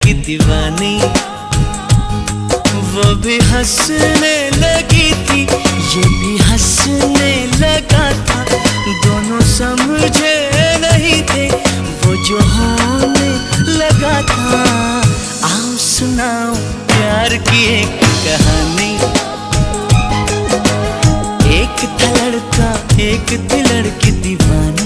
लड़की दीवानी। वो भी हंसने लगी थी, ये भी हंसने लगा था। दोनों समझे नहीं थे वो जो होने लगा था। आओ सुनाओ प्यार की एक कहानी। एक था लड़का एक थी लड़की दीवानी।